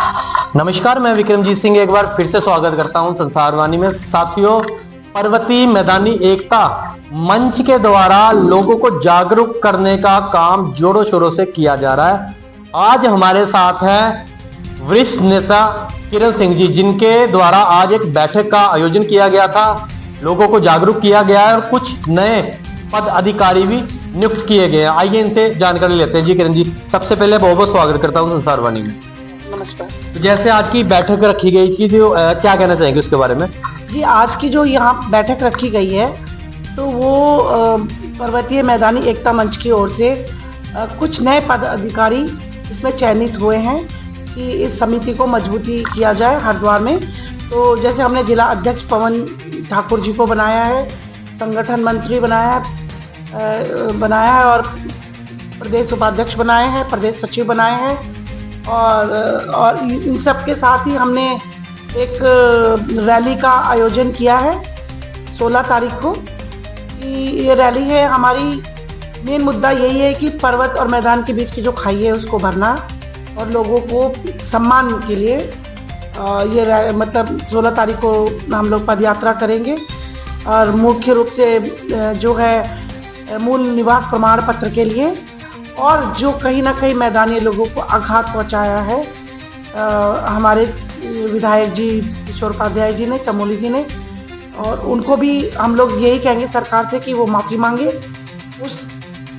नमस्कार, मैं विक्रमजीत सिंह एक बार फिर से स्वागत करता हूं संसार वाणी में। साथियों, पर्वतीय मैदानी एकता मंच के द्वारा लोगों को जागरूक करने का काम जोरों शोरों से किया जा रहा है। आज हमारे साथ हैं वरिष्ठ नेता किरण सिंह जी, जिनके द्वारा आज एक बैठक का आयोजन किया गया था, लोगों को जागरूक किया गया है और कुछ नए पद अधिकारी भी नियुक्त किए गए हैं। आइए इनसे जानकारी लेते हैं। जी किरण जी, सबसे पहले बहुत बहुत स्वागत करता हूँ संसार वाणी में। नमस्कार। तो जैसे आज की बैठक रखी गई थी, जो क्या कहना चाहेंगे उसके बारे में? जी, आज की जो यहाँ बैठक रखी गई है तो वो पर्वतीय मैदानी एकता मंच की ओर से कुछ नए पद अधिकारी इसमें चयनित हुए हैं कि इस समिति को मजबूती किया जाए हरिद्वार में। तो जैसे हमने जिला अध्यक्ष पवन ठाकुर जी को बनाया है, संगठन मंत्री बनाया है और प्रदेश उपाध्यक्ष बनाए हैं, प्रदेश सचिव बनाए हैं और इन सब के साथ ही हमने एक रैली का आयोजन किया है 16 तारीख को। कि ये रैली है, हमारी मेन मुद्दा यही है कि पर्वत और मैदान के बीच की जो खाई है उसको भरना और लोगों को सम्मान के लिए ये मतलब 16 तारीख को हम लोग पद यात्रा करेंगे। और मुख्य रूप से जो है मूल निवास प्रमाण पत्र के लिए, और जो कहीं ना कहीं मैदानी लोगों को आघात पहुंचाया है हमारे विधायक जी किशोर उपाध्याय जी ने, चमोली जी ने, और उनको भी हम लोग यही कहेंगे सरकार से कि वो माफ़ी मांगे।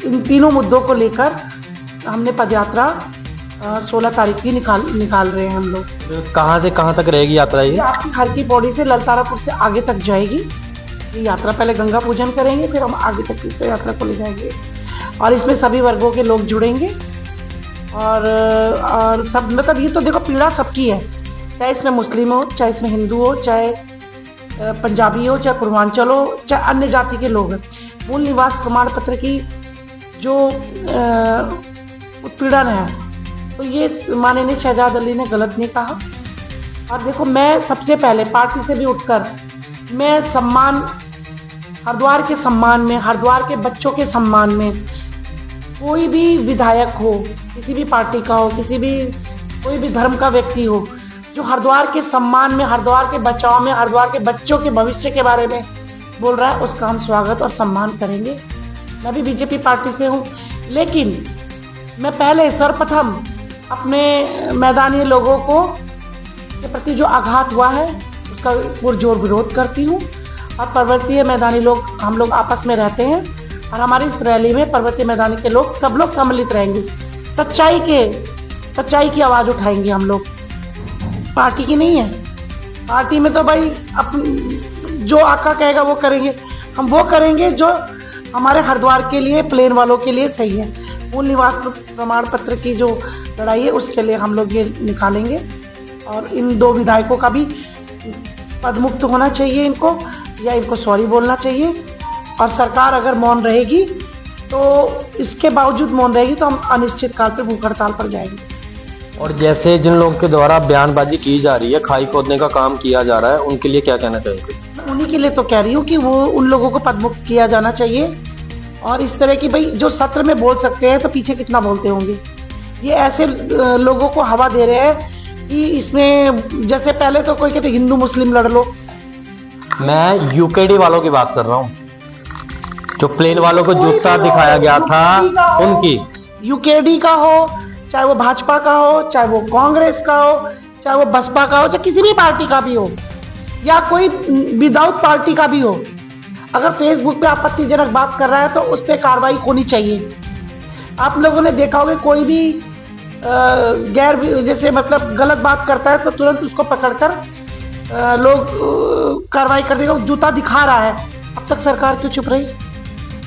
इन तीनों मुद्दों को लेकर हमने पदयात्रा 16 तारीख की निकाल रहे हैं हम लोग। कहाँ से कहाँ तक रहेगी यात्रा? ये आपकी हर की पौड़ी से ललतारापुर से आगे तक जाएगी। ये यात्रा पहले गंगा पूजन करेंगे, फिर हम आगे तक इस यात्रा को ले जाएंगे और इसमें सभी वर्गों के लोग जुड़ेंगे और सब, मतलब ये तो देखो पीड़ा सबकी है, चाहे इसमें मुस्लिम हो, चाहे इसमें हिंदू हो, चाहे पंजाबी हो, चाहे पूर्वांचल हो, चाहे अन्य जाति के लोग हैं। मूल निवास प्रमाण पत्र की जो उत्पीड़न है, तो ये माननीय शहजाद अली ने गलत नहीं कहा। और देखो, मैं सबसे पहले पार्टी से भी उठकर मैं सम्मान, हरिद्वार के सम्मान में, हरिद्वार के बच्चों के सम्मान में, कोई भी विधायक हो, किसी भी पार्टी का हो, कोई भी धर्म का व्यक्ति हो, जो हरिद्वार के सम्मान में, हरिद्वार के बचाव में, हरिद्वार के बच्चों के भविष्य के बारे में बोल रहा है, उसका हम स्वागत और सम्मान करेंगे। मैं भी बीजेपी पार्टी से हूँ, लेकिन मैं पहले सर्वप्रथम अपने मैदानी लोगों को के प्रति जो आघात हुआ है उसका पुरजोर विरोध करती हूँ। और पर्वतीय मैदानी लोग, हम लोग आपस में रहते हैं और हमारी इस रैली में पर्वतीय मैदानी के लोग, सब लोग सम्मिलित रहेंगे, सच्चाई की आवाज़ उठाएंगे हम लोग। पार्टी की नहीं है, पार्टी में तो भाई जो आका कहेगा वो करेंगे, हम वो करेंगे जो हमारे हरिद्वार के लिए, प्लेन वालों के लिए सही है। मूल निवास प्रमाण पत्र की जो लड़ाई है उसके लिए हम लोग ये निकालेंगे और इन दो विधायकों का भी पदमुक्त होना चाहिए इनको, या इनको सॉरी बोलना चाहिए। और सरकार अगर मौन रहेगी, तो इसके बावजूद मौन रहेगी, तो हम अनिश्चित काल पर भूख हड़ताल पर जाएंगे। और जैसे जिन लोगों के द्वारा बयानबाजी की जा रही है, खाई खोदने का काम किया जा रहा है, उनके लिए क्या कहना चाहेंगे? उन्हीं के लिए तो कह रही हूँ कि वो उन लोगों को पदमुक्त किया जाना चाहिए। और इस तरह की, भाई जो सत्र में बोल सकते हैं तो पीछे कितना बोलते होंगे। ये ऐसे लोगों को हवा दे रहे हैं कि इसमें, जैसे पहले तो कोई कहते हिंदू मुस्लिम लड़ लो। मैं यूकेडी वालों की बात कर रहा हूँ, जो प्लेन वालों को जूता दिखाया गया था, उनकी। यूकेडी का हो, चाहे वो भाजपा का हो, चाहे वो कांग्रेस का हो, चाहे वो बसपा का हो, चाहे किसी भी पार्टी का भी हो, या कोई विदाउट पार्टी का भी हो, अगर फेसबुक पे आपत्तिजनक बात कर रहा है तो उस पर कार्रवाई होनी चाहिए। आप लोगों ने देखा होगा, कोई भी गैर, जैसे मतलब गलत बात करता है तो तुरंत उसको पकड़कर लोग कार्रवाई कर देगा। जूता दिखा रहा है, अब तक सरकार क्यों चुप रही?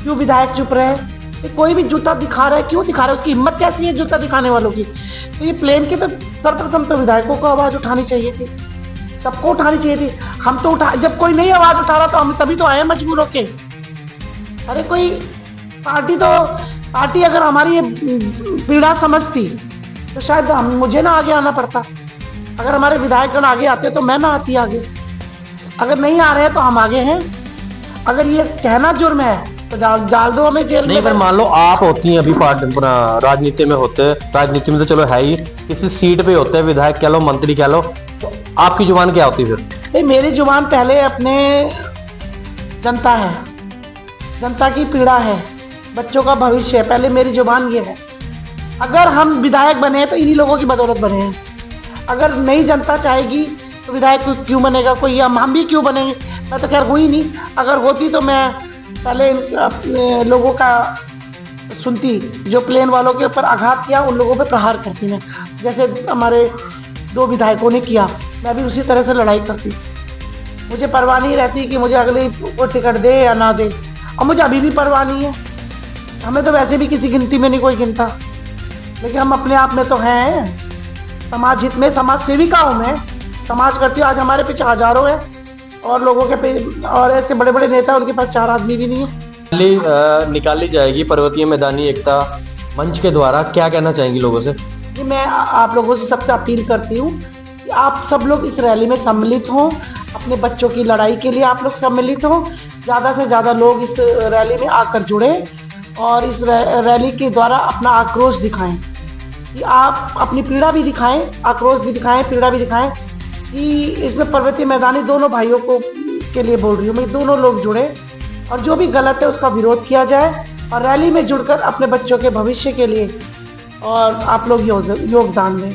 क्यों विधायक चुप रहे? कोई भी जूता दिखा रहा है, क्यों दिखा रहा है? उसकी हिम्मत कैसी है जूता दिखाने वालों की? तो ये प्लेन के तो सर्वप्रथम तो विधायकों को आवाज़ उठानी चाहिए थी, सबको उठानी चाहिए थी। हम तो जब कोई नहीं आवाज़ उठा रहा तो हम तभी तो आए मजबूर होके। अरे कोई पार्टी अगर हमारी ये पीड़ा समझती तो शायद मुझे ना आगे आना पड़ता। अगर हमारे विधायकगण आगे आते तो मैं ना आती आगे। अगर नहीं आ रहे हैं तो हम आगे हैं। अगर ये कहना जुर्म है तो डाल दो हमें जेल नहीं, में। पर मान लो आप होती हैं अभी अपना राजनीति में होते हैं, राजनीति में तो चलो है ही, किसी सीट पे होते हैं, विधायक कह लो, मंत्री कह लो, तो आपकी जुबान क्या होती है फिर? भाई मेरी जुबान पहले अपने जनता है, जनता की पीड़ा है, बच्चों का भविष्य है, पहले मेरी जुबान ये है। अगर हम विधायक बने हैं तो इन्हीं लोगों की बदौलत बने हैं। अगर नई जनता चाहेगी तो विधायक क्यों बनेगा कोई, हम भी क्यों बनेंगे? मैं तो खैर हुई नहीं, अगर होती तो मैं पहले अपने लोगों का सुनती, जो प्लेन वालों के ऊपर आघात किया उन लोगों पे प्रहार करती मैं, जैसे हमारे 2 विधायकों ने किया, मैं भी उसी तरह से लड़ाई करती। मुझे परवाह नहीं रहती कि मुझे अगली को टिकट दे या ना दे, और मुझे अभी भी परवाह नहीं है। हमें तो वैसे भी किसी गिनती में नहीं कोई गिनता, लेकिन हम अपने आप में तो हैं समाज हित में, समाज सेविका हूँ मैं, समाज करती हूँ। आज हमारे पीछे हजारों है और लोगों के और ऐसे बड़े बड़े नेता, उनके पास 4 आदमी भी नहीं है। रैली निकाली जाएगी पर्वतीय मैदानी एकता मंच के द्वारा, क्या कहना चाहेंगी लोगों से? कि मैं आप लोगों से सबसे अपील करती हूँ कि आप सब लोग इस रैली में सम्मिलित हों, अपने बच्चों की लड़ाई के लिए आप लोग सम्मिलित हों, ज़्यादा से ज़्यादा लोग इस रैली में आकर जुड़े और इस रैली के द्वारा अपना आक्रोश दिखाएं, कि आप अपनी पीड़ा भी दिखाएं, आक्रोश भी दिखाएं, पीड़ा भी दिखाएं, कि इसमें पर्वतीय मैदानी दोनों भाइयों को के लिए बोल रही हूँ मैं, दोनों लोग जुड़े और जो भी गलत है उसका विरोध किया जाए और रैली में जुड़कर अपने बच्चों के भविष्य के लिए और आप लोग योगदान दें।